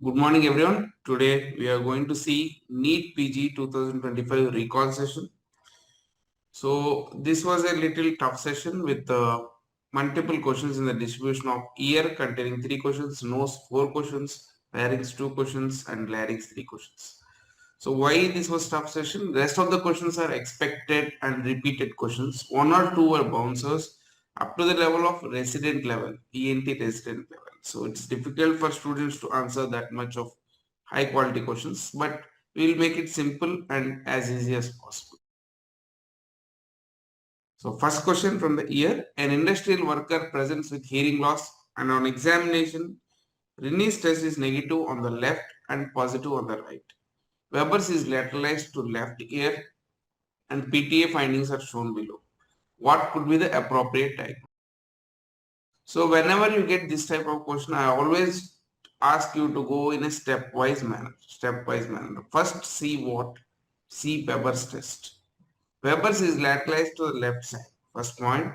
Good morning, everyone. Today we are going to see NEET PG 2025 recall session. So this was a little tough session with multiple questions in the distribution of ear containing 3 questions, nose 4 questions, larynx 2 questions, and larynx 3 questions. So why this was tough session? Rest of the questions are expected and repeated questions. 1 or 2 were bouncers up to the level of resident level, ENT resident level. So it's difficult for students to answer that much of high quality questions, but we will make it simple and as easy as possible. So first question from the ear, an industrial worker presents with hearing loss and on examination, Rinne's test is negative on the left and positive on the right. Weber's is lateralized to left ear and PTA findings are shown below. What could be the appropriate diagnosis? So whenever you get this type of question, I always ask you to go in a stepwise manner. First see what? See Weber's test. Weber's is lateralized to the left side. First point,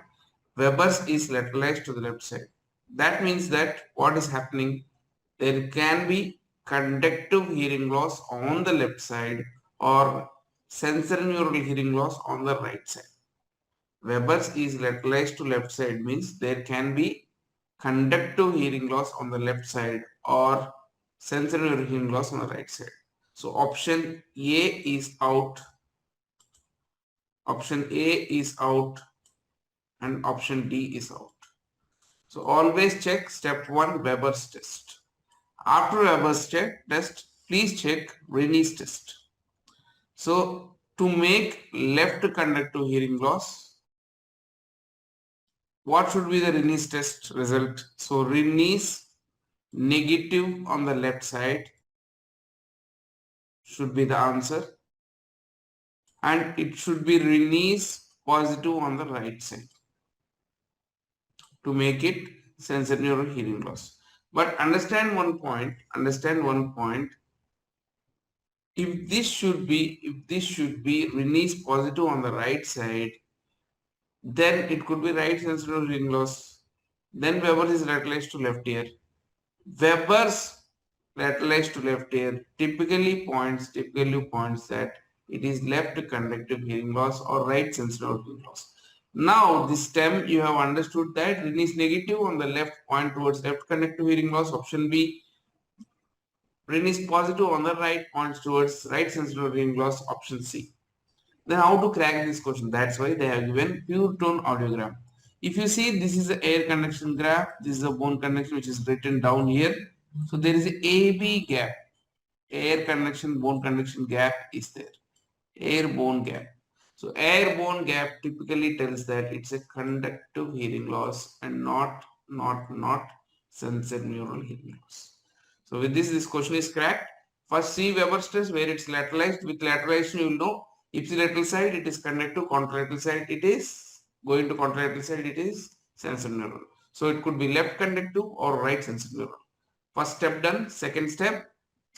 Weber's is lateralized to the left side. That means that what is happening? There can be conductive hearing loss on the left side or sensorineural hearing loss on the right side. Weber's is lateralized to left side means there can be conductive hearing loss on the left side or sensorineural hearing loss on the right side. So option A is out. Option A is out and option D is out. So always check step 1 Weber's test. After Weber's test, please check Rinne's test. So to make left conductive hearing loss, what should be the Rinne's test result? So Rinne's negative on the left side should be the answer and it should be Rinne's positive on the right side to make it sensorineural hearing loss. But understand one point, if this should be Rinne's positive on the right side, then it could be right sensorineural hearing loss. Then Weber's is lateralized to left ear. Weber's lateralized to left ear typically points that it is left conductive hearing loss or right sensorineural hearing loss. Now this time you have understood that Rinne's negative on the left point towards left conductive hearing loss. Option B. Rinne's positive on the right points towards right sensorineural hearing loss. Option C. Then how to crack this question? That's why they have given pure tone audiogram. If you see, this is the air conduction graph. This is the bone conduction which is written down here. So there is a AB gap. Air conduction, bone conduction gap is there. Air bone gap. So air bone gap typically tells that it's a conductive hearing loss and not sensorineural hearing loss. So with this question is cracked. First see Weber's test where it's lateralized. With lateralization you will know ipsilateral side it is conductive, contralateral side it is going to contralateral side it is sensorineural. So it could be left conductive or right sensorineural. First step done. Second step,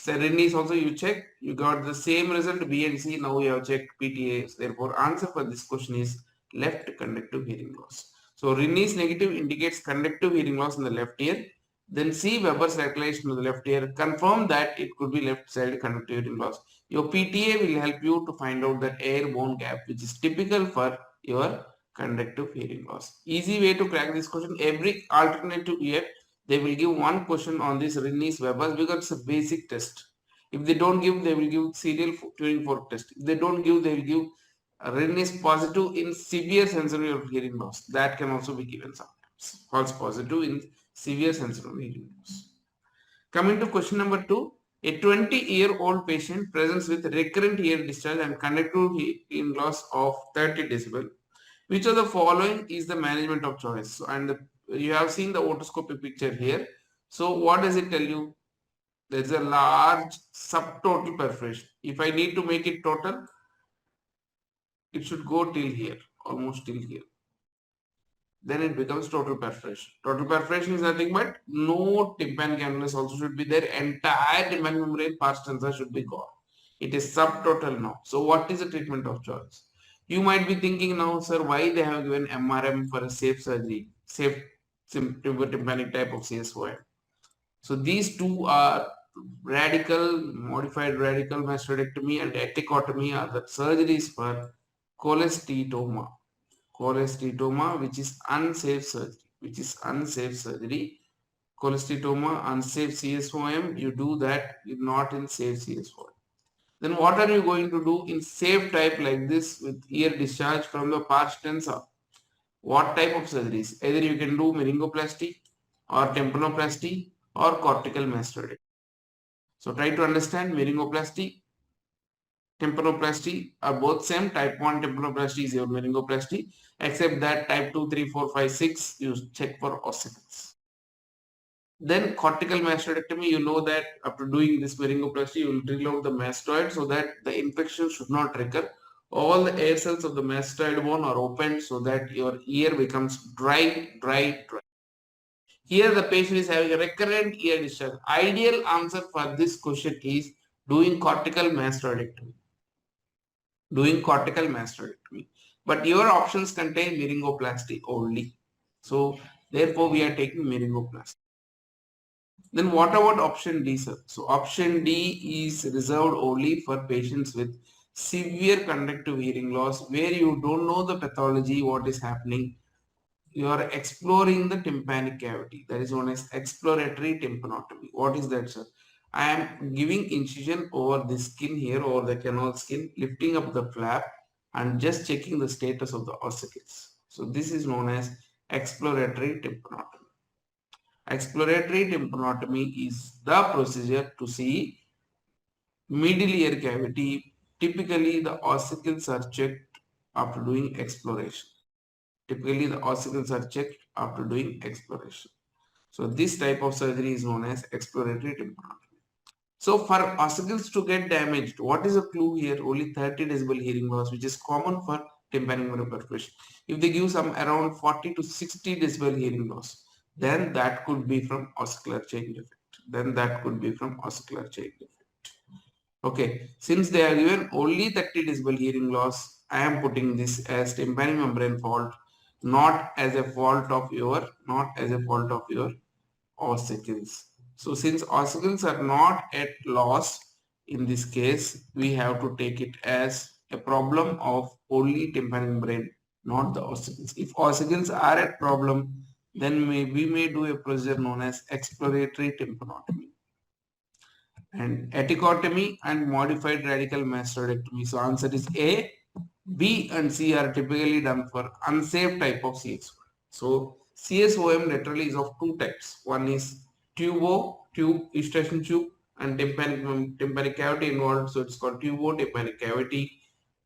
Rinne's also you check. You got the same result B and C. Now you have checked PTA. Therefore answer for this question is left conductive hearing loss. So Rinne's negative indicates conductive hearing loss in the left ear. Then see Weber's lateralization to the left ear. Confirm that it could be left side conductive hearing loss. Your PTA will help you to find out that air bone gap which is typical for your conductive hearing loss. Easy way to crack this question. Every alternative year they will give one question on this Rinne's Weber's because it's a basic test. If they don't give, they will give serial tuning fork test. If they don't give, they will give Rinne's positive in severe sensorineural hearing loss. That can also be given sometimes. False positive in severe sensorineural hearing loss. Coming to question number 2. A 20-year-old patient presents with recurrent ear discharge and conductive hearing loss of 30 decibel. Which of the following is the management of choice? And you have seen the otoscopy picture here. So what does it tell you? There is a large subtotal perforation. If I need to make it total, it should go till here, almost till here. Then it becomes total perforation. Total perforation is nothing but no tympanic annulus also should be there. Entire tympanic membrane pars stanza should be gone. It is subtotal now. So what is the treatment of choice? You might be thinking now, sir, why they have given MRM for a safe surgery, safe tympanic type of CSOM. So these two are modified radical mastoidectomy and episiotomy are the surgeries for cholesteatoma. Cholesteatoma, which is unsafe surgery. Cholesteatoma, unsafe CSOM, you do that, not in safe CSOM. Then what are you going to do in safe type like this with ear discharge from the pars tensa? What type of surgeries? Either you can do meningeoplasty or tympanoplasty or cortical mastoidectomy. So try to understand meningeoplasty, tympanoplasty are both same. Type 1 tympanoplasty is your meningoplasty, except that type 2, 3, 4, 5, 6 you check for ossicles. Then cortical mastoidectomy, you know that after doing this meningoplasty, you will drill out the mastoid so that the infection should not recur. All the air cells of the mastoid bone are opened so that your ear becomes dry. Here the patient is having a recurrent ear discharge. Ideal answer for this question is doing cortical mastoidectomy. But your options contain meningeoplasty only. So therefore we are taking meningeoplasty. Then what about option D, sir? So option D is reserved only for patients with severe conductive hearing loss where you don't know the pathology, what is happening. You are exploring the tympanic cavity. That is known as exploratory tympanotomy. What is that, sir? I am giving incision over the skin here, over the canal skin, lifting up the flap and just checking the status of the ossicles. So this is known as exploratory tympanotomy. Exploratory tympanotomy is the procedure to see middle ear cavity. Typically, the ossicles are checked after doing exploration. So this type of surgery is known as exploratory tympanotomy. So for ossicles to get damaged, what is the clue here? Only 30 decibel hearing loss, which is common for tympanic membrane perforation. If they give some around 40 to 60 decibel hearing loss, then that could be from ossicular chain defect. Okay, since they are given only 30 decibel hearing loss, I am putting this as tympanic membrane fault, not as a fault of your ossicles. So since ossicles are not at loss, in this case, we have to take it as a problem of only tympanic membrane, not the ossicles. If ossicles are at problem, then we may do a procedure known as exploratory tympanotomy. And episiotomy and modified radical mastoidectomy. So answer is A, B and C are typically done for unsafe type of CSOM. So CSOM literally is of two types. One is tube, eustachian tube, and tympanic cavity involved. So it's called tympanic cavity.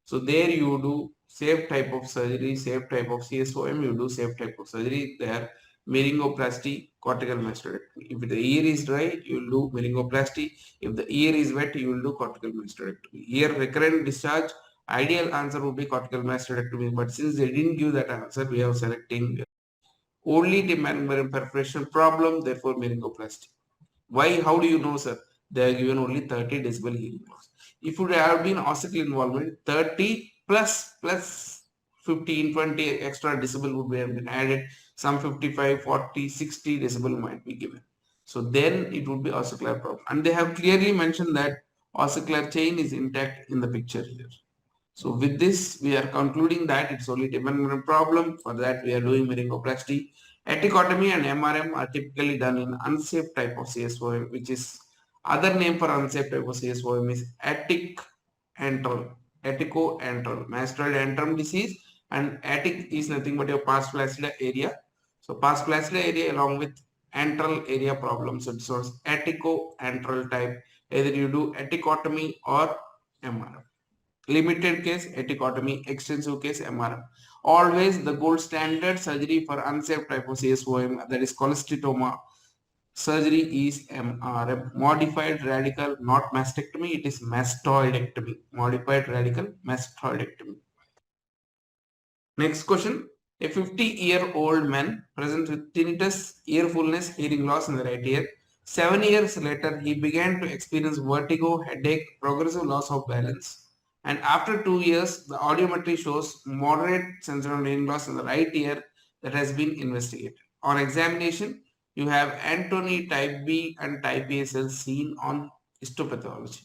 So there you do safe type of surgery, safe type of CSOM, you do safe type of surgery. There meningeoplasty, cortical mastoidectomy. If the ear is dry, you will do meningeoplasty. If the ear is wet, you will do cortical mastoidectomy. Here recurrent discharge, ideal answer would be cortical mastoidectomy, but since they didn't give that answer, we are selecting only tympanic membrane perforation problem, therefore meningeoplasty. Why? How do you know, sir? They are given only 30 decibel hearing loss. If it would have been ossicle involvement, 30 plus 15, 20 extra decibel would have been added. Some 55, 40, 60 decibel might be given. So then it would be ossicular problem. And they have clearly mentioned that ossicular chain is intact in the picture here. So with this, we are concluding that it's only tympanic problem. For that, we are doing meningeoplasty. Episiotomy and MRM are typically done in unsafe type of CSOM, which is other name for unsafe type of CSOM is aticoantral, mastoid antrum disease, and atic is nothing but your pars flaccida area. So pars flaccida area along with antral area problem. So it's aticoantral type. Either you do episiotomy or MRM. Limited case, episiotomy, extensive case, MRM. Always the gold standard surgery for unsafe type of CSOM, that is cholesteatoma, surgery is MRM. Modified radical, not mastectomy, it is mastoidectomy. Modified radical mastoidectomy. Next question. A 50-year-old man presents with tinnitus, ear fullness, hearing loss in the right ear. 7 years later, he began to experience vertigo, headache, progressive loss of balance. And after 2 years, the audiometry shows moderate sensory hearing loss in the right ear that has been investigated. On examination, you have Antony type B and type A cells seen on histopathology.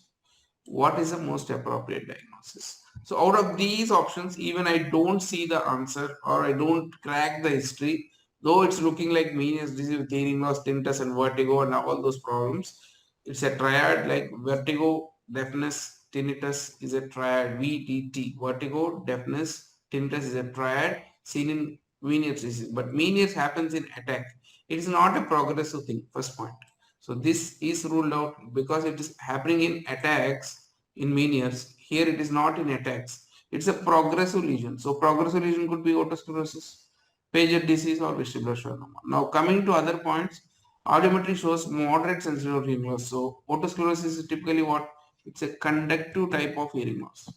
What is the most appropriate diagnosis? So out of these options, even I don't see the answer or I don't crack the history, though it's looking like Meniere's disease with hearing loss, tinnitus and vertigo and all those problems. It's a triad like vertigo, deafness, tinnitus is a triad. VTT, vertigo, deafness, tinnitus is a triad seen in Meniere's disease. But Meniere's happens in attack. It is not a progressive thing, first point. So this is ruled out because it is happening in attacks in Meniere's. Here it is not in attacks. It's a progressive lesion. So progressive lesion could be otosclerosis, Paget disease or vestibular schwannoma. Now coming to other points, audiometry shows moderate sensory hearing loss. So otosclerosis is typically what? It's a conductive type of hearing loss.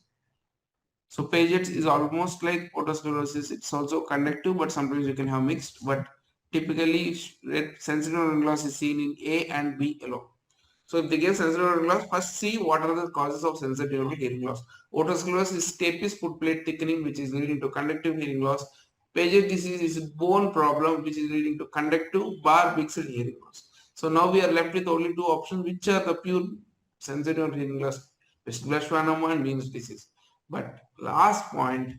So Paget's is almost like otosclerosis. It's also conductive, but sometimes you can have mixed. But typically, sensory hearing loss is seen in A and B alone. So if they give sensory hearing loss, first see what are the causes of sensory hearing loss. Otosclerosis is stapes foot plate thickening, which is leading to conductive hearing loss. Paget disease is a bone problem, which is leading to conductive bar mixed hearing loss. So now we are left with only two options, which are the pure sensory hearing loss, vestibular schwannoma and Meniere's disease. But last point,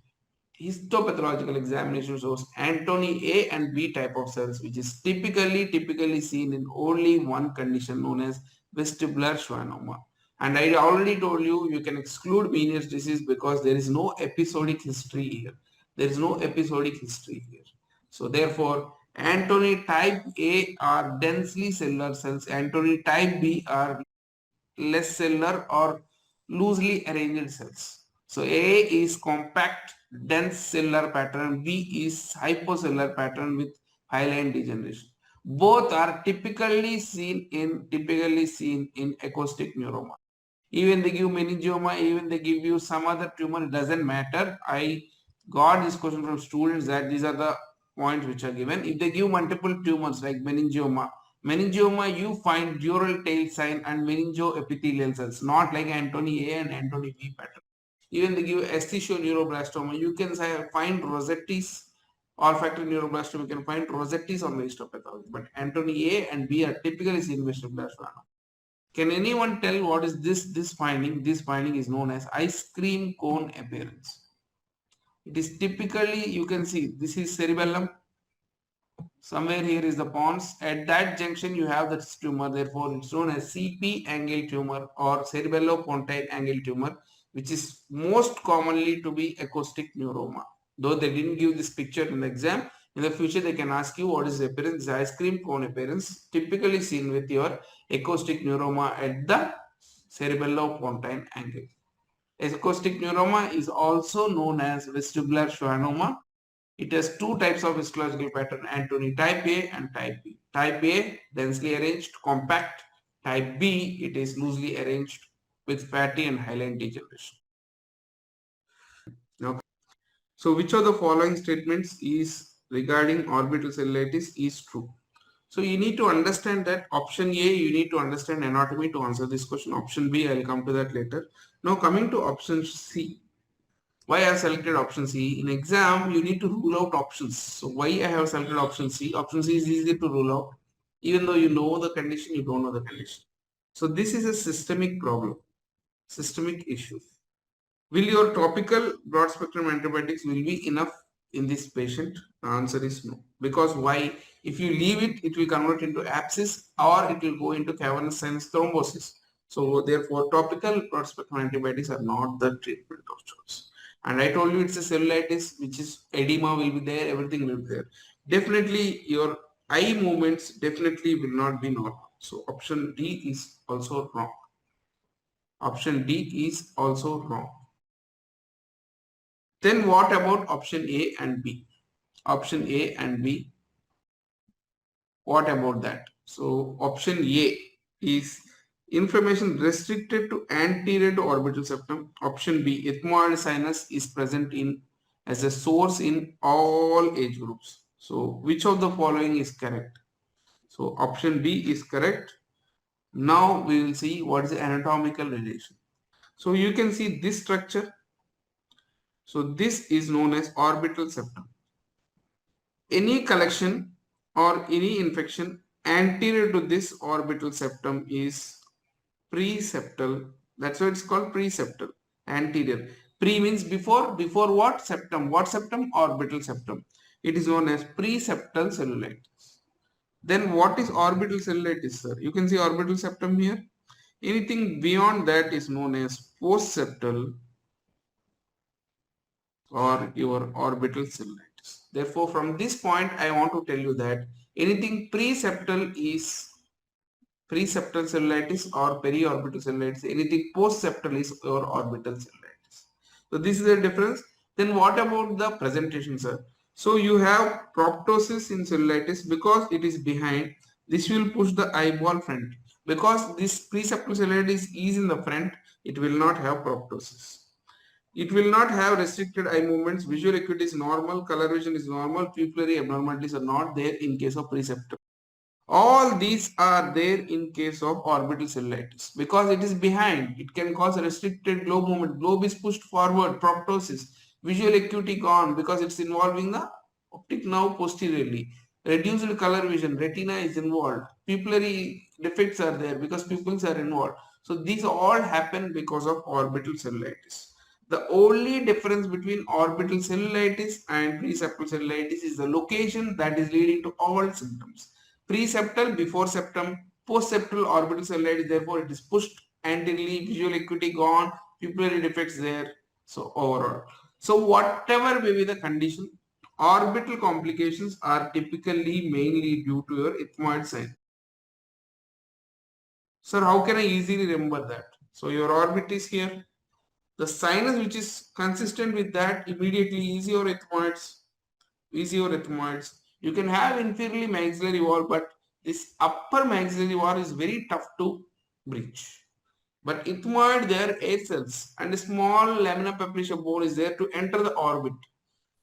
histopathological examination shows Antony A and B type of cells, which is typically seen in only one condition known as vestibular schwannoma. And I already told you, you can exclude Meniere's disease because there is no episodic history here. There is no episodic history here. So therefore, Antony type A are densely cellular cells. Antony type B are less cellular or loosely arranged cells. So A is compact, dense cellular pattern. B is hypocellular pattern with hyaline degeneration. Both are typically seen in acoustic neuroma. Even they give meningioma, even they give you some other tumor, it doesn't matter. I got this question from students that these are the points which are given. If they give multiple tumors like meningioma you find dural tail sign and meningoepithelial cells, not like Antony A and Antony B pattern. Even they give esthesioneuroblastoma, you can find Rosetti's olfactory neuroblastoma, you can find Rosetti's on the histopathology. But Antony A and B are typically seen in vestibular schwannoma. Can anyone tell what is this finding? This finding is known as ice cream cone appearance. It is typically, you can see, this is cerebellum. Somewhere here is the pons. At that junction, you have the tumor. Therefore, it's known as CP angle tumor or cerebellopontine angle tumor, which is most commonly to be acoustic neuroma. Though they didn't give this picture in the exam, in the future they can ask you what is the appearance. The ice cream cone appearance, typically seen with your acoustic neuroma at the cerebellopontine angle. Acoustic neuroma is also known as vestibular schwannoma. It has two types of histological pattern, Antony type A and type B. Type A, densely arranged, compact. Type B, it is loosely arranged with fatty and hyaline degeneration. Okay. So which of the following statements is regarding orbital cellulitis is true? So you need to understand that option A, you need to understand anatomy to answer this question. Option B, I will come to that later. Now coming to option C. Why I have selected option C? In exam, you need to rule out options. So why I have selected option C? Option C is easy to rule out. Even though you know the condition, you don't know the condition. So this is a systemic problem, systemic issue. Will your topical broad spectrum antibiotics will be enough in this patient? The answer is no. Because why? If you leave it, it will convert into abscess or it will go into cavernous sinus thrombosis. So therefore, topical broad spectrum antibiotics are not the treatment of choice. And I told you it's a cellulitis, which is edema will be there, everything will be there. Definitely your eye movements definitely will not be normal. So option D is also wrong. Option D is also wrong. Then what about option A and B? Option A and B, what about that? So option A is inflammation restricted to anterior to orbital septum. Option B, ethmoid sinus is present in as a source in all age groups. So which of the following is correct? So option B is correct. Now we will see what is the anatomical relation. So you can see this structure. So this is known as orbital septum. Any collection or any infection Anterior to this orbital septum is preseptal. That's why it's called preseptal. Anterior. Pre means before. Before what? Septum. What septum? Orbital septum. It is known as preseptal cellulitis. Then what is orbital cellulitis, sir? You can see orbital septum here. Anything beyond that is known as postseptal or your orbital cellulitis. Therefore, from this point, I want to tell you that anything preseptal is preseptal cellulitis or periorbital cellulitis. Anything postseptal is your orbital cellulitis. So this is the difference. Then what about the presentation, sir? So you have proptosis in cellulitis because it is behind. This will push the eyeball front. Because this preseptal cellulitis is in the front, it will not have proptosis. It will not have restricted eye movements. Visual acuity is normal. Color vision is normal. Pupillary abnormalities are not there in case of preseptal. All these are there in case of orbital cellulitis because it is behind. It can cause restricted globe movement. Globe is pushed forward, proptosis. Visual acuity gone because it's involving the optic nerve posteriorly. Reduced color vision, retina is involved. Pupillary defects are there because pupils are involved. So these all happen because of orbital cellulitis. The only difference between orbital cellulitis and preseptal cellulitis is the location that is leading to all symptoms. Preseptal before septum, postseptal orbital cellulitis, therefore it is pushed anteriorly, visual acuity gone, pupillary defects there. So overall. So whatever may be the condition, orbital complications are typically mainly due to your ethmoid sign. Sir, how can I easily remember that? So your orbit is here. The sinus which is consistent with that immediately is your ethmoids. Is your ethmoids. You can have inferiorly maxillary wall, but this upper maxillary wall is very tough to breach. But ethmoid, there are air cells and a small lamina papyracea bone is there to enter the orbit.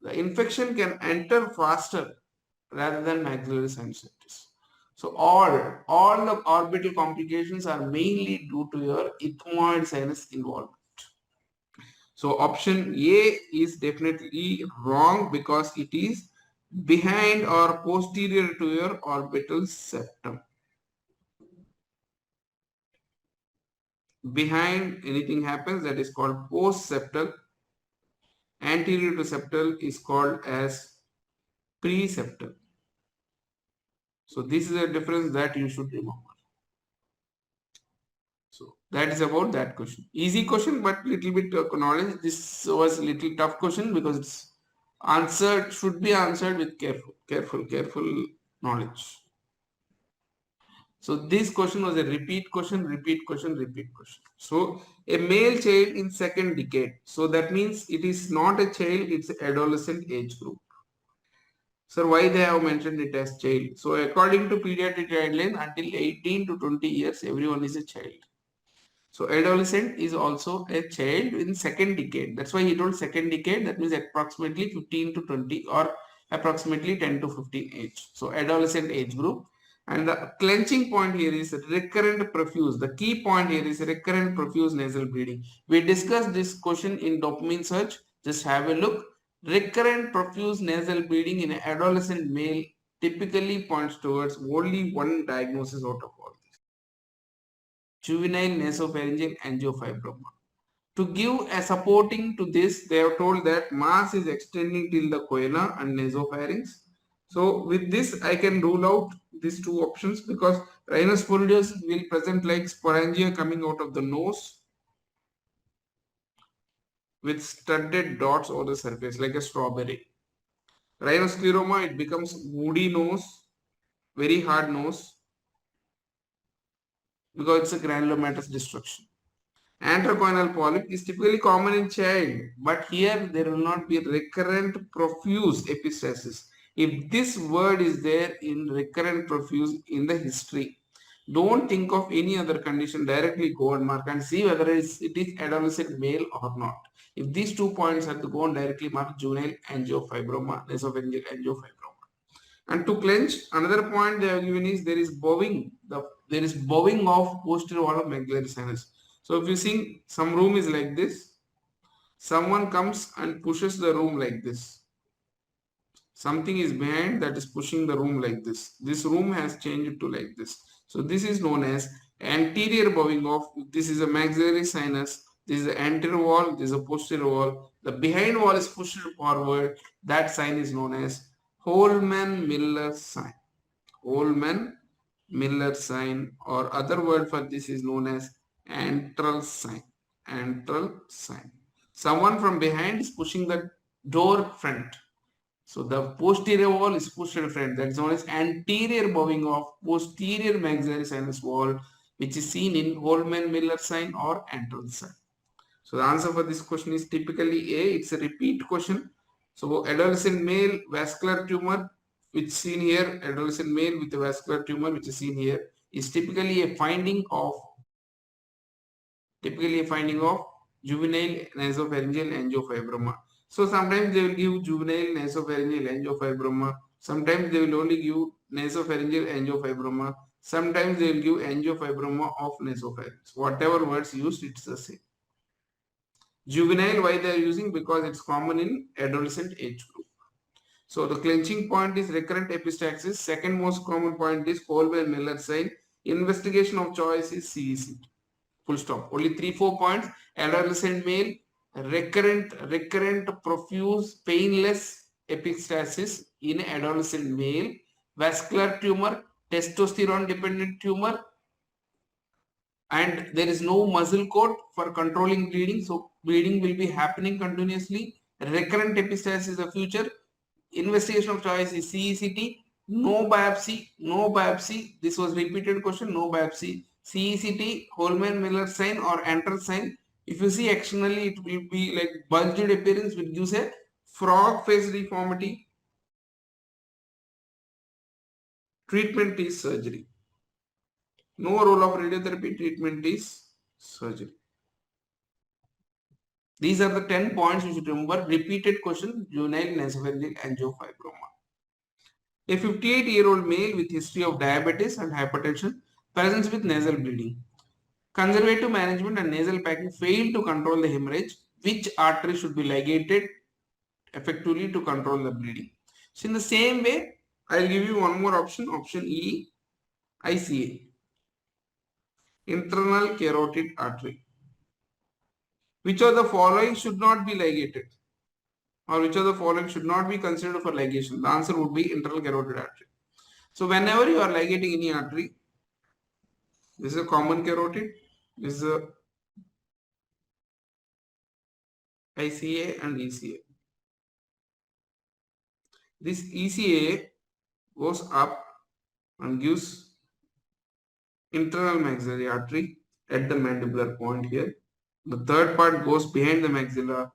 The infection can enter faster rather than maxillary sinusitis. So all the orbital complications are mainly due to your ethmoid sinus involvement. So option A is definitely wrong because it is behind or posterior to your orbital septum. Behind anything happens that is called postseptal. Anterior to septal is called as preseptal. So this is a difference that you should remember. So that is about that question. Easy question, but little bit knowledge. This was little tough question because it's answered, should be answered with careful knowledge. So this question was a repeat question. So a male child in second decade. So that means it is not a child, it's an adolescent age group. So why they have mentioned it as child? So according to pediatric guidelines, until 18 to 20 years, everyone is a child. So adolescent is also a child in second decade. That's why he told second decade. That means approximately 15 to 20 or approximately 10 to 15 age. So adolescent age group. And the clenching point here is recurrent profuse. The key point here is recurrent profuse nasal bleeding. We discussed this question in dopamine search. Just have a look. Recurrent profuse nasal bleeding in an adolescent male typically points towards only one diagnosis out of all. Juvenile nasopharyngeal angiofibroma. To give a supporting to this, they have told that mass is extending till the choana and nasopharynx. So with this, I can rule out these two options because rhinosporidiosis will present like sporangia coming out of the nose with studded dots over the surface like a strawberry. Rhinoscleroma, it becomes woody nose, very hard nose because it's a granulomatous destruction. Antrochoanal polyp is typically common in child, but here there will not be recurrent profuse epistaxis. If this word is there in recurrent profuse in the history, don't think of any other condition, directly go and mark and see whether it is adolescent male or not. If these 2 points are to go and directly mark juvenile angiofibroma, nasopharyngeal angiofibroma. And to clench, another point they have given is there is bowing, there is bowing of posterior wall of maxillary sinus. So if you see some room is like this, someone comes and pushes the room like this. Something is behind that is pushing the room like this. This room has changed to like this. So this is known as anterior bowing of. This is a maxillary sinus. This is the anterior wall. This is a posterior wall. The behind wall is pushed forward. That sign is known as Holman-Miller sign. Holman-Miller sign, or other word for this is known as antral sign. Antral sign. Someone from behind is pushing the door front. So the posterior wall is pushed in front. That is known as anterior bowing of posterior maxillary sinus wall, which is seen in Holman-Miller sign or antral sign. So the answer for this question is typically A. It's a repeat question. So adolescent male vascular tumor, which is seen here, adolescent male with a vascular tumor, which is seen here, is typically a finding of juvenile nasopharyngeal angiofibroma. So sometimes they will give juvenile nasopharyngeal angiofibroma. Sometimes they will only give nasopharyngeal angiofibroma. Sometimes they will give angiofibroma of nasopharynx. Whatever words used, it's the same. Juvenile, why they are using? Because it's common in adolescent age group. So the clenching point is recurrent epistaxis. Second most common point is Holman-Miller sign. Investigation of choice is CECT. Full stop. Only 3-4 points. Adolescent male, recurrent, profuse, painless epistaxis in adolescent male. Vascular tumor, testosterone dependent tumor, and there is no muscle coat for controlling bleeding. So bleeding will be happening continuously. Recurrent epistaxis is the future. Investigation of choice is CECT. No biopsy. This was repeated question. No biopsy. CECT, Holman-Miller sign or antral sign. If you see externally, it will be like bulged appearance, which gives a frog face deformity. Treatment is surgery. No role of radiotherapy. Treatment is surgery. These are the 10 points you should remember. Repeated question, juvenile nasopharyngeal angiofibroma. A 58-year-old male with history of diabetes and hypertension presents with nasal bleeding. Conservative management and nasal packing failed to control the hemorrhage. Which artery should be ligated effectively to control the bleeding? So in the same way, I'll give you one more option. Option E, ICA. Internal carotid artery. Which of the following should not be ligated? Or which of the following should not be considered for ligation? The answer would be internal carotid artery. So whenever you are ligating any artery, this is a common carotid, this is a ICA and ECA. This ECA goes up and gives internal maxillary artery at the mandibular point here. The third part goes behind the maxilla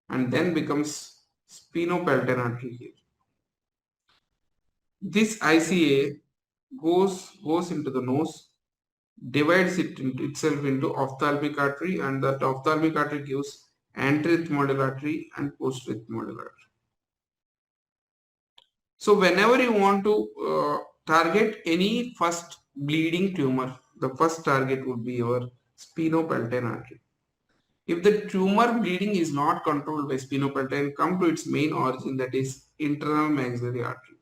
and then becomes spinopelvic artery here. This ICA goes into the nose, divides itself into ophthalmic artery, and that ophthalmic artery gives anterethmoidal artery and posterethmoidal artery. So whenever you want to target any first bleeding tumor, the first target would be your spinopelvic artery. If the tumor bleeding is not controlled by spinopelvic, come to its main origin, that is internal maxillary artery.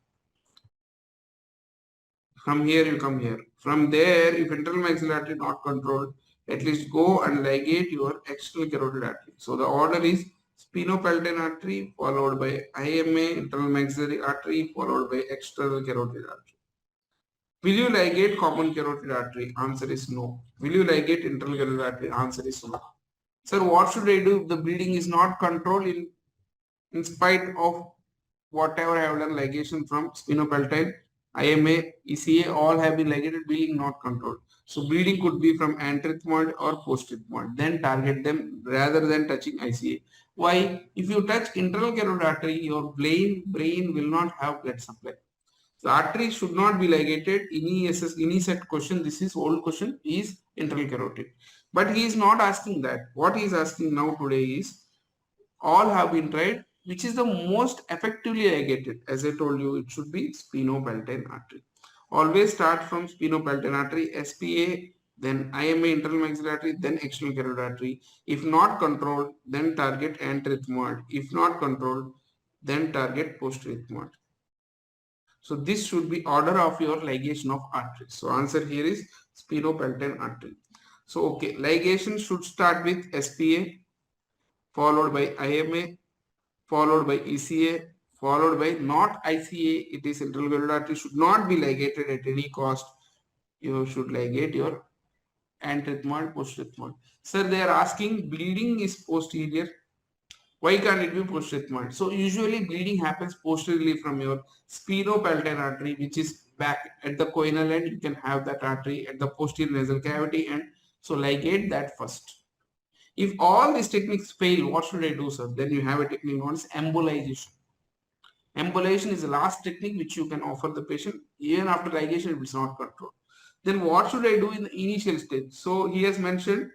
From here you come here. From there, if internal maxillary artery not controlled, at least go and ligate your external carotid artery. So the order is spinopelvic artery followed by IMA, internal maxillary artery followed by external carotid artery. Will you ligate common carotid artery? Answer is no. Will you ligate internal carotid artery? Answer is no. Sir, what should I do if the bleeding is not controlled in spite of whatever I have done ligation from spinopelvic, IMA, ECA, all have been ligated, bleeding not controlled. So bleeding could be from anterethmoid or posterethmoid. Then target them rather than touching ICA. Why? If you touch internal carotid artery, your brain will not have blood supply. The artery should not be ligated. Any set question, this is old question, is internal carotid. But he is not asking that. What he is asking now today is, all have been tried, which is the most effectively ligated? As I told you, it should be spinopelvic artery. Always start from spinopelvic artery, SPA, then IMA, internal maxillary artery, then external carotid artery. If not controlled, then target anterethmoid. If not controlled, then target posterethmoid. So this should be order of your ligation of arteries. So answer here is sphenopalatine artery. So okay, ligation should start with SPA, followed by IMA, followed by ECA, followed by not ICA. It is central carotid artery should not be ligated at any cost. You should ligate your anterethmoid, posterethmoid. Sir, they are asking bleeding is posterior. Why can't it be posterethmoid? So usually bleeding happens posteriorly from your sphenopalatine artery, which is back at the choanal end. You can have that artery at the posterior nasal cavity, and so ligate that first. If all these techniques fail, what should I do, sir? Then you have a technique known as embolization. Embolization is the last technique which you can offer the patient. Even after ligation, it is not controlled. Then what should I do in the initial stage? So he has mentioned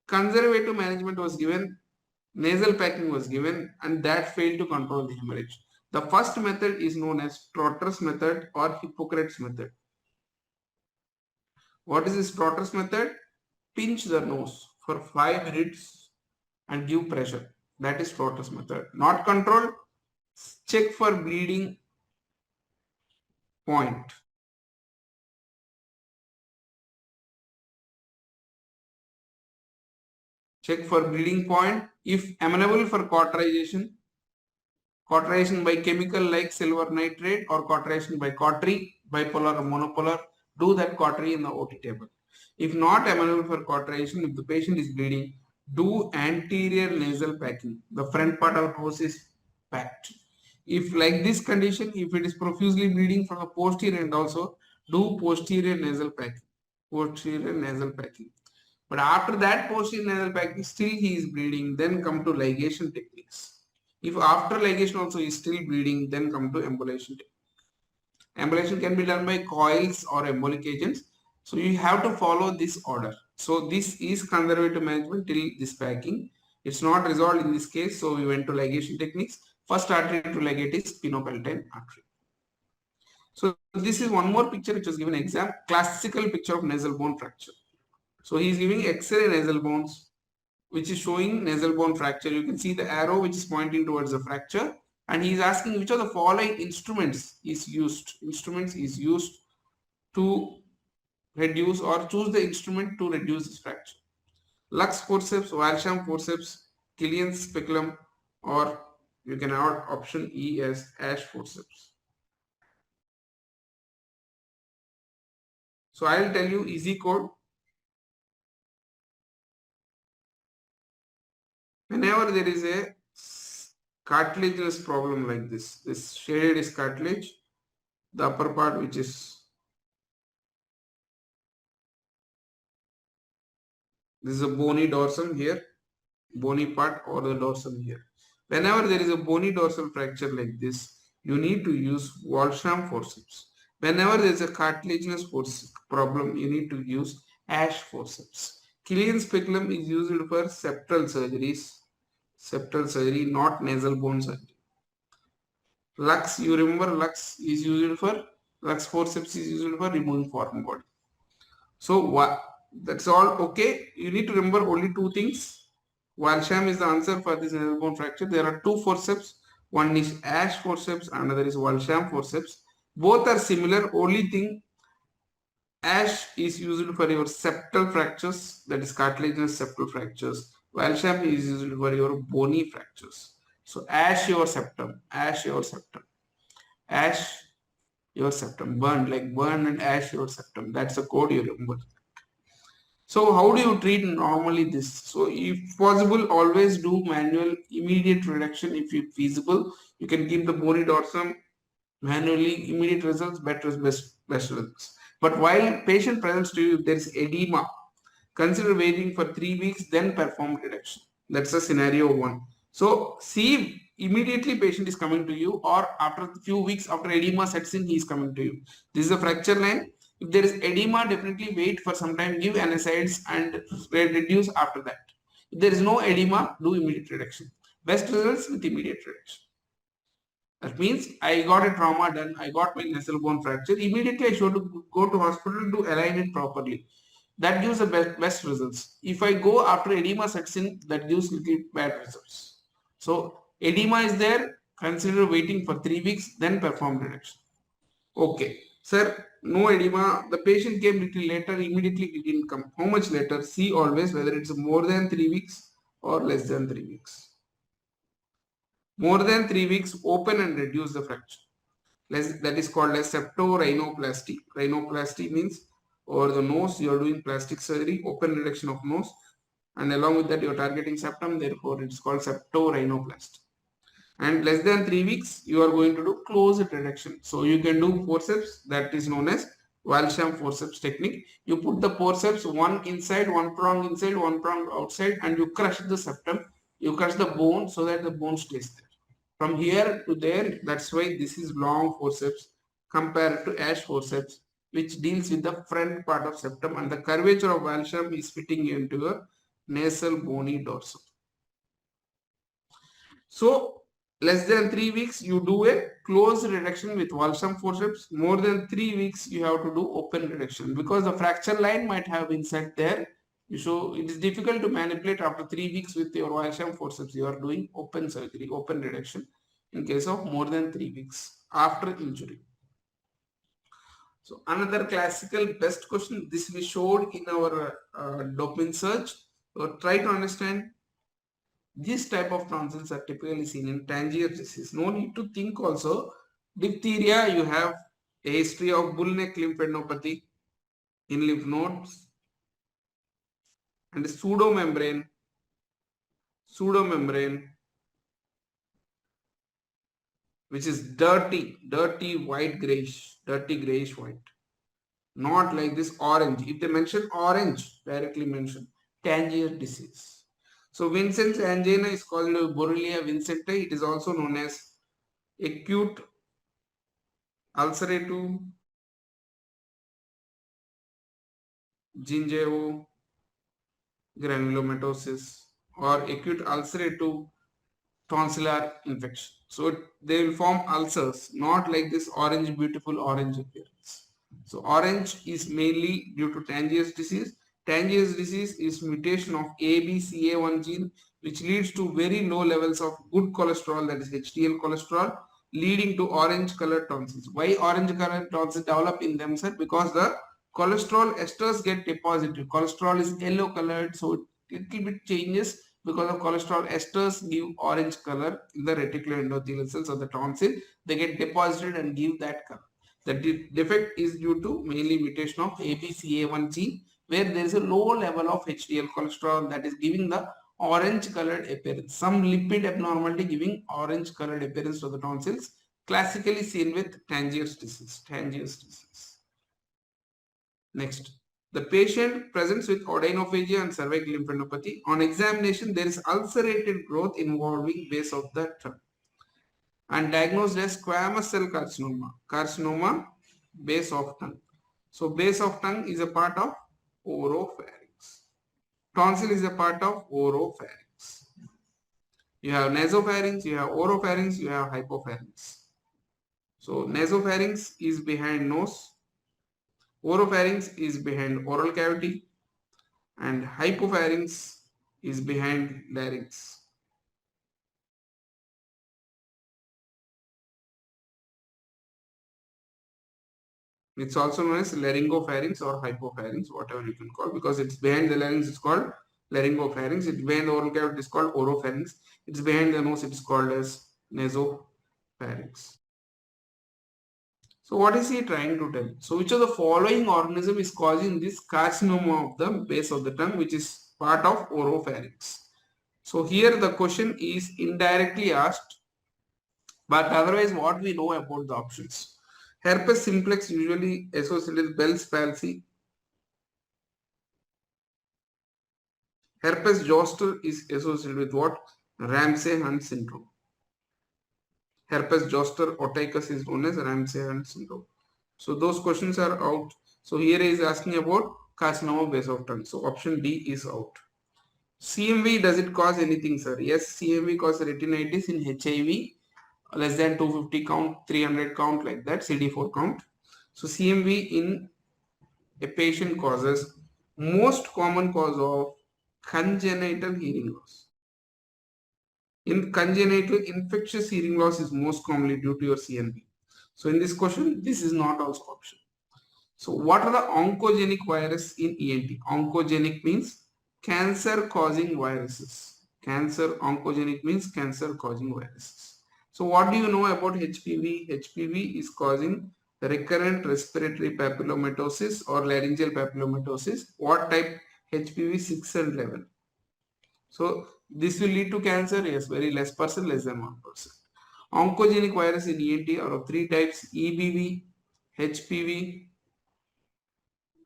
conservative management was given, nasal packing was given, and that failed to control the hemorrhage. The first method is known as Trotter's method or Hippocrates method. What is this Trotter's method? Pinch the nose for 5 minutes and give pressure. That is Trotter's method. Not controlled. Check for bleeding point. Check for bleeding point. If amenable for cauterization by chemical like silver nitrate or cauterization by cautery, bipolar or monopolar, do that cautery in the OT table. If not amenable for cauterization, if the patient is bleeding, do anterior nasal packing. The front part of the nose is packed. If like this condition, if it is profusely bleeding from the posterior end also, do posterior nasal packing. Posterior nasal packing. But after that posterior nasal packing, still he is bleeding, then come to ligation techniques. If after ligation also he is still bleeding, then come to embolization technique. Embolization can be done by coils or embolic agents. So you have to follow this order. So this is conservative management till this packing. It's not resolved in this case. So we went to ligation techniques. First artery to ligate is sphenopalatine artery. So this is one more picture which was given exam. Classical picture of nasal bone fracture. So he is giving X-ray nasal bones, which is showing nasal bone fracture. You can see the arrow which is pointing towards the fracture, and he is asking which of the following instruments is used. Instruments is used to reduce, or choose the instrument to reduce this fracture. Lux forceps, Walsham forceps, Killian's speculum, or you can add option E as Ash forceps. So I will tell you easy code. Whenever there is a cartilaginous problem like this shaded is cartilage, the upper part which is this is a bony dorsum here, bony part or the dorsum here. Whenever there is a bony dorsal fracture like this, you need to use Walsham forceps. Whenever there is a cartilaginous problem, you need to use Ash forceps. Killian's speculum is used for septal surgeries. Septal surgery, not nasal bone surgery. Lux, you remember Lux is used for, Lux forceps is used for removing foreign body. So that's all okay. You need to remember only two things. Walsham is the answer for this nasal bone fracture. There are two forceps. One is Ash forceps, another is Walsham forceps. Both are similar. Only thing, Ash is used for your septal fractures, that is cartilaginous septal fractures. Walsham is used for your bony fractures. So ash your septum, ash your septum, ash your septum, burn and ash your septum. That's the code you remember. So how do you treat normally this? So if possible, always do manual immediate reduction if feasible. You can keep the bony dorsum manually, immediate results, best results. But while patient presents to you, if there is edema, consider waiting for 3 weeks, then perform reduction. That's the scenario 1. So see immediately patient is coming to you, or after a few weeks after edema sets in, he is coming to you. This is a fracture line. If there is edema, definitely wait for some time, give NSAIDs and reduce after that. If there is no edema, do immediate reduction. Best results with immediate reduction. That means I got a trauma done, I got my nasal bone fracture, immediately I should go to hospital to align it properly. That gives the best results. If I go after edema sets in, that gives little bad results. So edema is there, consider waiting for 3 weeks, then perform reduction. Okay. Sir, no edema. The patient came little later, immediately it didn't come. How much later? See always whether it's more than 3 weeks or less than 3 weeks. More than 3 weeks, open and reduce the fracture. That is called as septorhinoplasty. Rhinoplasty means over the nose you are doing plastic surgery, open reduction of nose, and along with that you are targeting septum, therefore it's called septorhinoplasty. And less than 3 weeks you are going to do closed reduction. So you can do forceps, that is known as Walsham forceps technique. You put the forceps one inside, one prong inside, one prong outside, and you crush the septum. You crush the bone so that the bone stays there. From here to there, that's why this is long forceps compared to Ash forceps, which deals with the front part of septum, and the curvature of Walsham is fitting into a nasal bony dorsum. So less than 3 weeks you do a closed reduction with Walsham forceps. More than 3 weeks you have to do open reduction because the fracture line might have been set there. So it is difficult to manipulate after 3 weeks with your Walsham forceps. You are doing open surgery, open reduction in case of more than 3 weeks after injury. So another classical best question, this we showed in our dopamine search. So try to understand. This type of tonsils are typically seen in Tangier disease. No need to think also. Diphtheria, you have a history of bull neck lymphadenopathy in lymph nodes and pseudomembrane, which is dirty white grayish, dirty grayish white. Not like this orange. If they mention orange, directly mention Tangier disease. So Vincent's angina is called Borrelia vincenti. It is also known as acute ulcerative gingivogranulomatosis or acute ulcerative tonsillar infection. So they will form ulcers, not like this orange, beautiful orange appearance. So orange is mainly due to Tangiers disease. Tangiers disease is mutation of ABCA1 gene, which leads to very low levels of good cholesterol, that is HDL cholesterol, leading to orange colored tonsils. Why orange colored tonsils develop in them, sir? Because the cholesterol esters get deposited. Cholesterol is yellow colored, so it little bit changes because of cholesterol esters give orange color in the reticuloendothelial cells of the tonsil. They get deposited and give that color. The defect is due to mainly mutation of ABCA1 gene, where there is a low level of HDL cholesterol that is giving the orange colored appearance. Some lipid abnormality giving orange colored appearance to the tonsils, classically seen with Tangiers disease. Next, the patient presents with odynophagia and cervical lymphadenopathy. On examination, there is ulcerated growth involving base of the tongue and diagnosed as squamous cell carcinoma, base of tongue. So base of tongue is a part of oropharynx. Tonsil is a part of oropharynx. You have nasopharynx, you have oropharynx, you have hypopharynx. So nasopharynx is behind nose, oropharynx is behind oral cavity, and hypopharynx is behind larynx. It's also known as laryngopharynx or hypopharynx, whatever you can call, because it's behind the larynx, it's called laryngopharynx. It's behind the oral cavity, it's called oropharynx. It's behind the nose, it's called as nasopharynx. So what is he trying to tell? So which of the following organism is causing this carcinoma of the base of the tongue, which is part of oropharynx? So here the question is indirectly asked, but otherwise what we know about the options. Herpes simplex usually associated with Bell's palsy. Herpes zoster is associated with what? Ramsay-Hunt syndrome. Herpes zoster oticus is known as Ramsay-Hunt syndrome. So those questions are out. So here is asking about carcinoma base of tongue. So option D is out. CMV, does it cause anything, sir? Yes, CMV causes retinitis in HIV, less than 250 count, 300 count, like that, CD4 count. So CMV in a patient causes most common cause of congenital hearing loss. In congenital, infectious hearing loss is most commonly due to your CNV. So in this question, this is not also option. So what are the oncogenic virus in ENT? Oncogenic means cancer causing viruses. Oncogenic means cancer causing viruses. So what do you know about HPV? HPV is causing recurrent respiratory papillomatosis or laryngeal papillomatosis. What type? HPV 6 and 11. So this will lead to cancer? Yes, very less percent, less than 1%. Oncogenic virus in ENT are of three types: EBV, HPV,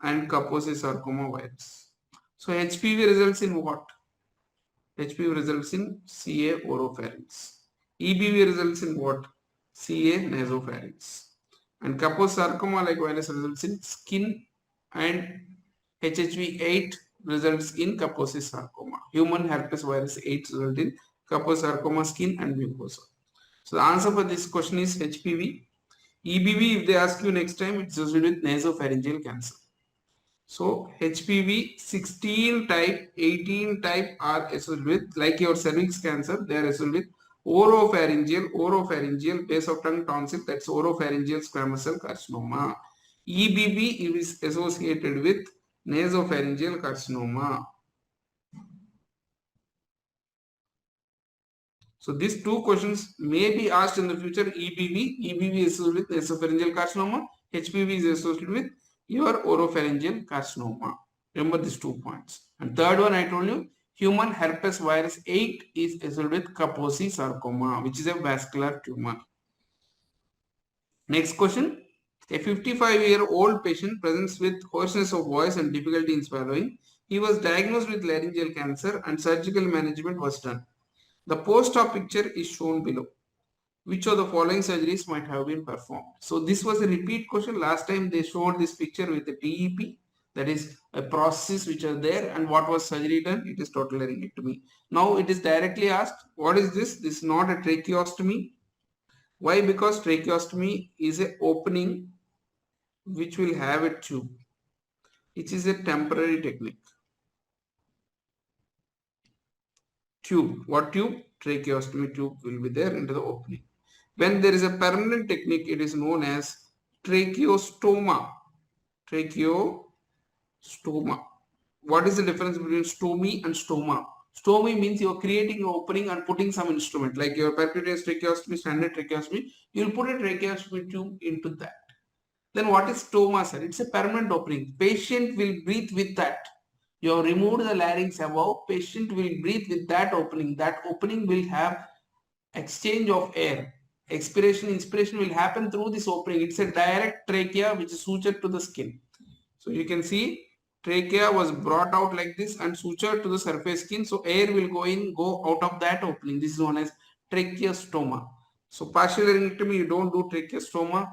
and Kaposi sarcoma virus. So HPV results in what? HPV results in CA oropharynx. EBV results in what? CA nasopharynx. And Kaposi sarcoma like virus results in skin, and HHV8 results in Kaposi sarcoma. Human herpes virus 8 result in Kaposi sarcoma skin and mucosa. So the answer for this question is HPV. EBV, if they ask you next time, it's associated with nasopharyngeal cancer. So HPV 16 type, 18 type are associated with, like your cervix cancer, they are associated with oropharyngeal base of tongue tonsil, that's oropharyngeal squamous cell carcinoma. EBV is associated with nasopharyngeal carcinoma. So these two questions may be asked in the future. EBV is associated with nasopharyngeal carcinoma. HPV is associated with your oropharyngeal carcinoma. Remember these 2 points. And third one I told you, human herpes virus 8 is associated with Kaposi sarcoma, which is a vascular tumor. Next question. A 55-year-old patient presents with hoarseness of voice and difficulty in swallowing. He was diagnosed with laryngeal cancer and surgical management was done. The post-op picture is shown below. Which of the following surgeries might have been performed? So this was a repeat question. Last time they showed this picture with the TEP, that is a process which are there, and what was surgery done? It is total laryngectomy. Now it is directly asked, what is this? This is not a tracheostomy. Why? Because tracheostomy is an opening which will have a tube. It is a temporary technique. Tube. What tube? Tracheostomy tube will be there into the opening. When there is a permanent technique, it is known as tracheostoma. Tracheostoma. What is the difference between stomy and stoma? Stomy means you are creating an opening and putting some instrument, like your percutaneous tracheostomy, standard tracheostomy. You will put a tracheostomy tube into that. Then what is stoma, sir? It's a permanent opening. Patient will breathe with that. You have removed the larynx above. Patient will breathe with that opening. That opening will have exchange of air. Expiration, inspiration will happen through this opening. It's a direct trachea which is sutured to the skin. So you can see trachea was brought out like this and sutured to the surface skin. So air will go out of that opening. This is known as tracheostoma. So partial laryngectomy, you don't do tracheostoma.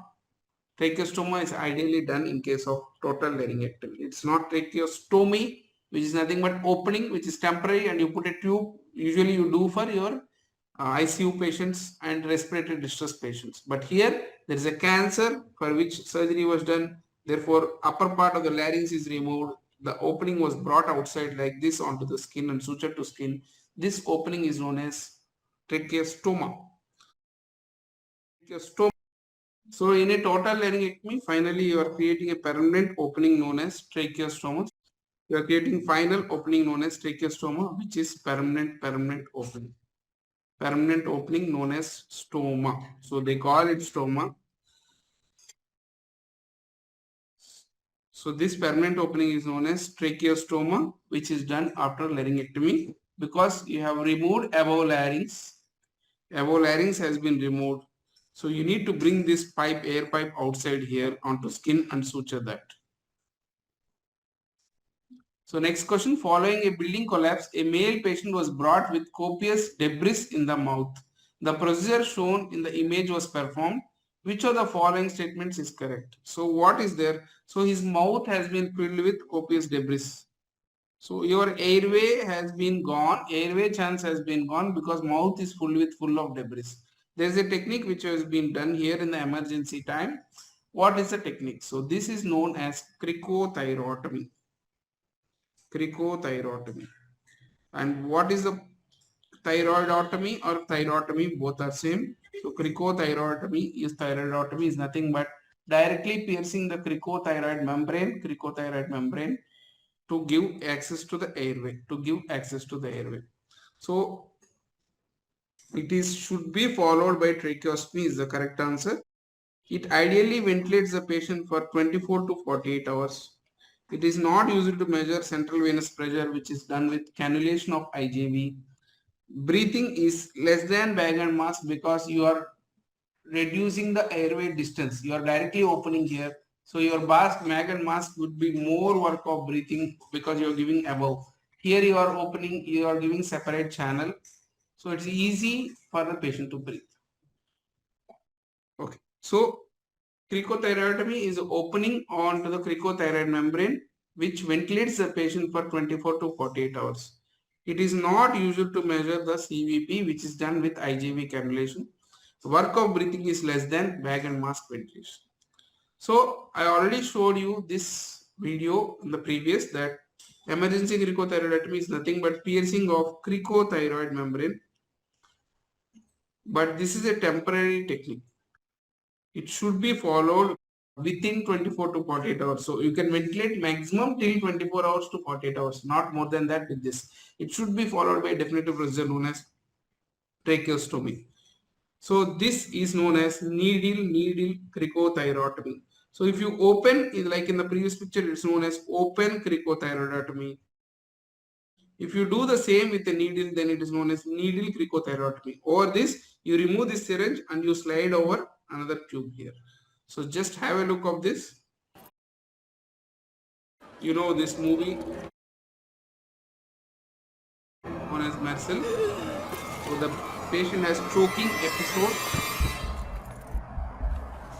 Tracheostoma is ideally done in case of total laryngectomy. It's not tracheostomy, which is nothing but opening, which is temporary, and you put a tube. Usually you do for your ICU patients and respiratory distress patients. But here there is a cancer for which surgery was done. Therefore, upper part of the larynx is removed. The opening was brought outside like this onto the skin and sutured to skin. This opening is known as tracheostoma. So in a total laryngectomy, finally you are creating a permanent opening known as tracheostoma. You are creating final opening known as tracheostoma, which is permanent opening. Permanent opening known as stoma. So they call it stoma. So this permanent opening is known as tracheostoma, which is done after laryngectomy because you have removed above larynx. Above larynx has been removed. So you need to bring this air pipe outside here onto skin and suture that. So next question, following a building collapse, a male patient was brought with copious debris in the mouth. The procedure shown in the image was performed. Which of the following statements is correct? So what is there? So his mouth has been filled with copious debris. So your airway has been gone, airway chance has been gone because mouth is full of debris. There is a technique which has been done here in the emergency time. What is the technique? So this is known as cricothyrotomy. Cricothyrotomy. And what is the thyroidotomy or thyrotomy? Both are same. So cricothyroidotomy is nothing but directly piercing the cricothyroid membrane to give access to the airway. So it should be followed by tracheostomy is the correct answer. It ideally ventilates the patient for 24 to 48 hours. It is not used to measure central venous pressure, which is done with cannulation of IJV. Breathing is less than bag and mask because you are reducing the airway distance. You are directly opening here. So your bag and mask would be more work of breathing because you are giving above. Here you are opening, you are giving separate channel. So it's easy for the patient to breathe. Okay. So cricothyroidotomy is opening onto the cricothyroid membrane which ventilates the patient for 24 to 48 hours. It is not used to measure the CVP, which is done with IJV cannulation. The work of breathing is less than bag and mask ventilation. So I already showed you this video in the previous that emergency cricothyroidotomy is nothing but piercing of cricothyroid membrane. But this is a temporary technique. It should be followed within 24 to 48 hours. So you can ventilate maximum till 24 hours to 48 hours, not more than that with this. It should be followed by a definitive procedure known as tracheostomy. So this is known as needle cricothyroidotomy. So if you open, like in the previous picture, it's known as open cricothyroidotomy. If you do the same with the needle, then it is known as needle cricothyroidotomy. Over this, you remove this syringe and you slide over another tube here. So just have a look of this. You know this movie known as Nasal. So the patient has choking episode.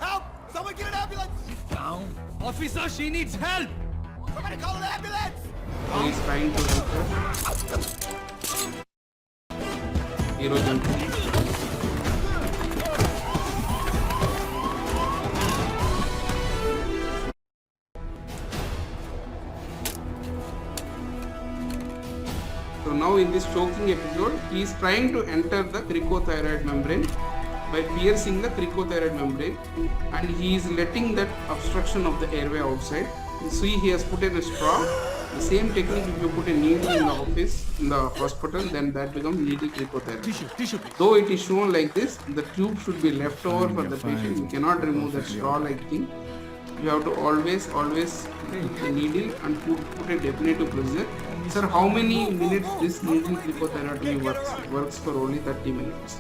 Help! Someone get an ambulance! Down. Officer, she needs help! Somebody call an ambulance! He is trying to help her. Hero jumping. So now in this choking episode, he is trying to enter the cricothyroid membrane by piercing the cricothyroid membrane, and he is letting that obstruction of the airway outside. You see he has put in a straw. The same technique, if you put a needle in the office, in the hospital, then that becomes needle cricothyroid. Though it is shown like this, the tube should be left over for the patient. You cannot remove that straw-like thing. You have to always put the needle and put a definitive procedure. Sir, how many minutes this needle cricothyroidotomy works for only 30 minutes.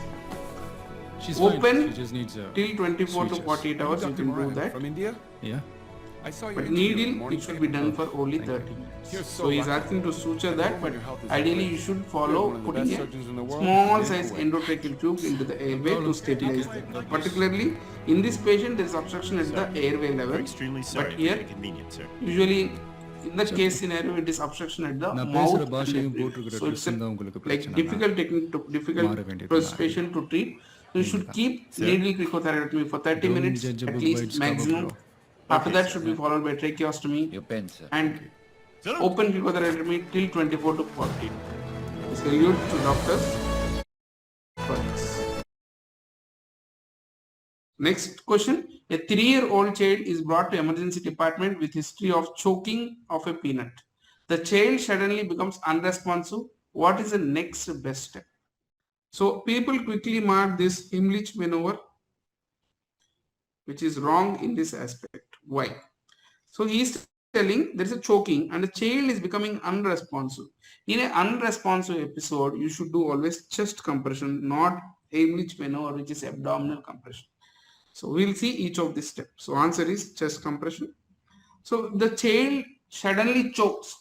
She's Open fine. She just needs till 24 to 48 hours, you can do that. From India? Yeah. I saw your But interview in the needle, morning it should paper. be done for only 30 minutes. You're So he's lucky. asking to suture that, but Your health is ideally great. you should You're follow one of the putting best a surgeons in the world. small Yeah. size endotracheal tube into the airway to stabilize them. Particularly in this patient, there is obstruction at the airway We're level. extremely sorry But for here, the inconvenience, sir. usually in that case scenario, it is obstruction at the நான் mouth. பேசுற and பாஷையும் the போட்டிருக்கிற so it's dressing தான் உங்களுக்கு like பிரச்சனை difficult technique to மாற difficult வேண்டியது patient to treat. So you should keep needle cricothyrotomy for 30 Don't minutes judge a at book by least its cover, maximum. bro. After that should be followed by tracheostomy Your pen, sir. and open cricothyrotomy till 24 to 40. Salute to doctors for this. Next question. A 3-year-old child is brought to emergency department with history of choking of a peanut. The child suddenly becomes unresponsive. What is the next best step? So people quickly mark this Heimlich maneuver, which is wrong in this aspect. Why? So he is telling there is a choking and the child is becoming unresponsive. In an unresponsive episode, you should do always chest compression, not Heimlich maneuver, which is abdominal compression. So we'll see each of these steps. So answer is chest compression. So the child suddenly chokes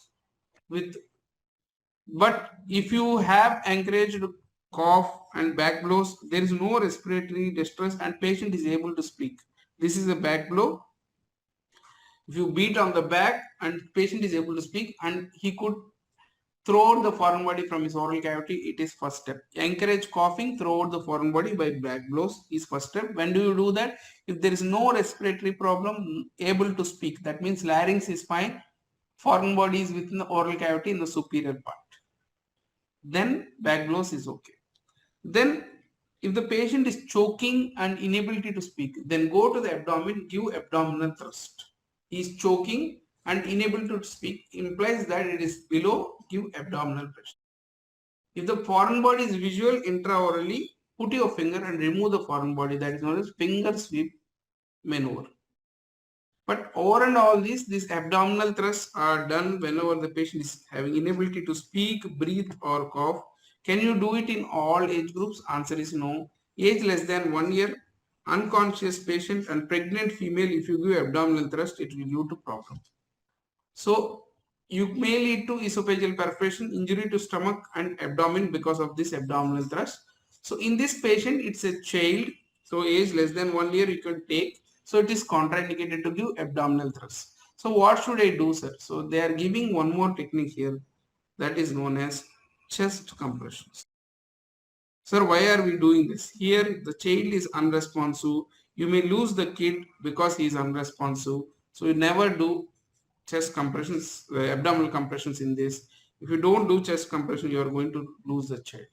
but if you have encouraged cough and back blows, there is no respiratory distress and patient is able to speak. This is a back blow. If you beat on the back and patient is able to speak and he could throw out the foreign body from his oral cavity, it is first step. Encourage coughing, throw out the foreign body by back blows is first step. When do you do that? If there is no respiratory problem, able to speak, that means larynx is fine, foreign body is within the oral cavity in the superior part, then back blows is okay. Then If the patient is choking and inability to speak, then go to the abdomen, give abdominal thrust. He is choking and unable to speak, implies that it is below, give abdominal pressure. If the foreign body is visual intraorally, put your finger and remove the foreign body. That is known as finger sweep maneuver. But over and all this, these abdominal thrusts are done whenever the patient is having inability to speak, breathe or cough. Can you do it in all age groups? Answer is no. Age less than 1 year, unconscious patient and pregnant female, if you give abdominal thrust, it will lead to problem. So you may lead to esophageal perforation, injury to stomach and abdomen because of this abdominal thrust. So in this patient, it's a child. So age less than 1 year you can take. So it is contraindicated to give abdominal thrust. So what should I do, sir? So they are giving one more technique here that is known as chest compressions. Sir, why are we doing this? Here the child is unresponsive. You may lose the kid because he is unresponsive. So you never do chest compressions, abdominal compressions in this. If you don't do chest compression, you are going to lose the child.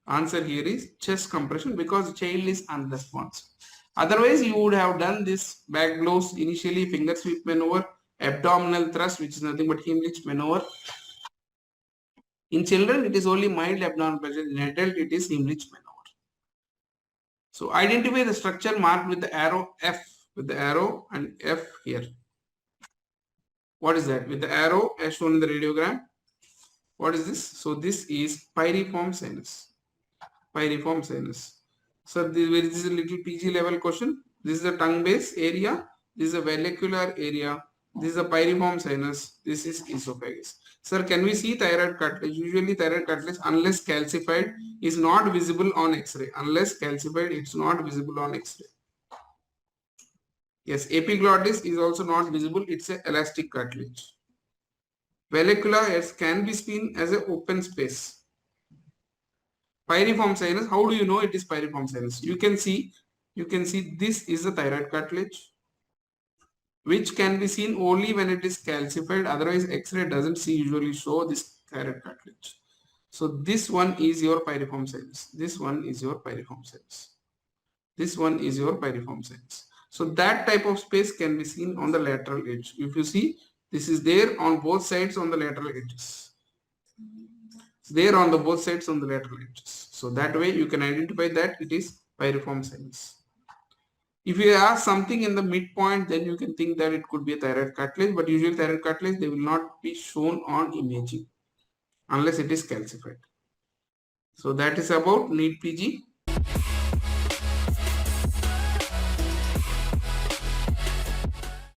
Answer here is chest compression because the child is unresponsive. Otherwise, you would have done this back blows initially, finger sweep maneuver, abdominal thrust, which is nothing but Heimlich maneuver. In children, it is only mild abdominal pressure. In adult, it is Heimlich maneuver. So identify the structure marked with the arrow F, with the arrow and F here. What is that? With the arrow as shown in the radiogram. What is this? So this is pyriform sinus. Pyriform sinus. So this is a little PG level question. This is the tongue base area. This is a vallecular area. This is a pyriform sinus. This is esophagus. Sir, can we see thyroid cartilage? Usually thyroid cartilage, unless calcified, is not visible on X-ray. Unless calcified, it's not visible on X-ray. Yes, epiglottis is also not visible. It's an elastic cartilage. Vallecula can be seen as an open space. Pyriform sinus, how do you know it is pyriform sinus? You can see this is the thyroid cartilage, which can be seen only when it is calcified. Otherwise, X-ray doesn't usually show this thyroid cartilage. So this one is your pyriform sinus. This one is your pyriform sinus. This one is your pyriform sinus. So that type of space can be seen on the lateral edge. If you see, this is there on both sides on the lateral edges. It's there on the both sides on the lateral edges. So that way you can identify that it is pyriform sinus. If you ask something in the midpoint, then you can think that it could be a thyroid cartilage, but usually thyroid cartilage, they will not be shown on imaging unless it is calcified. So that is about NEET PG.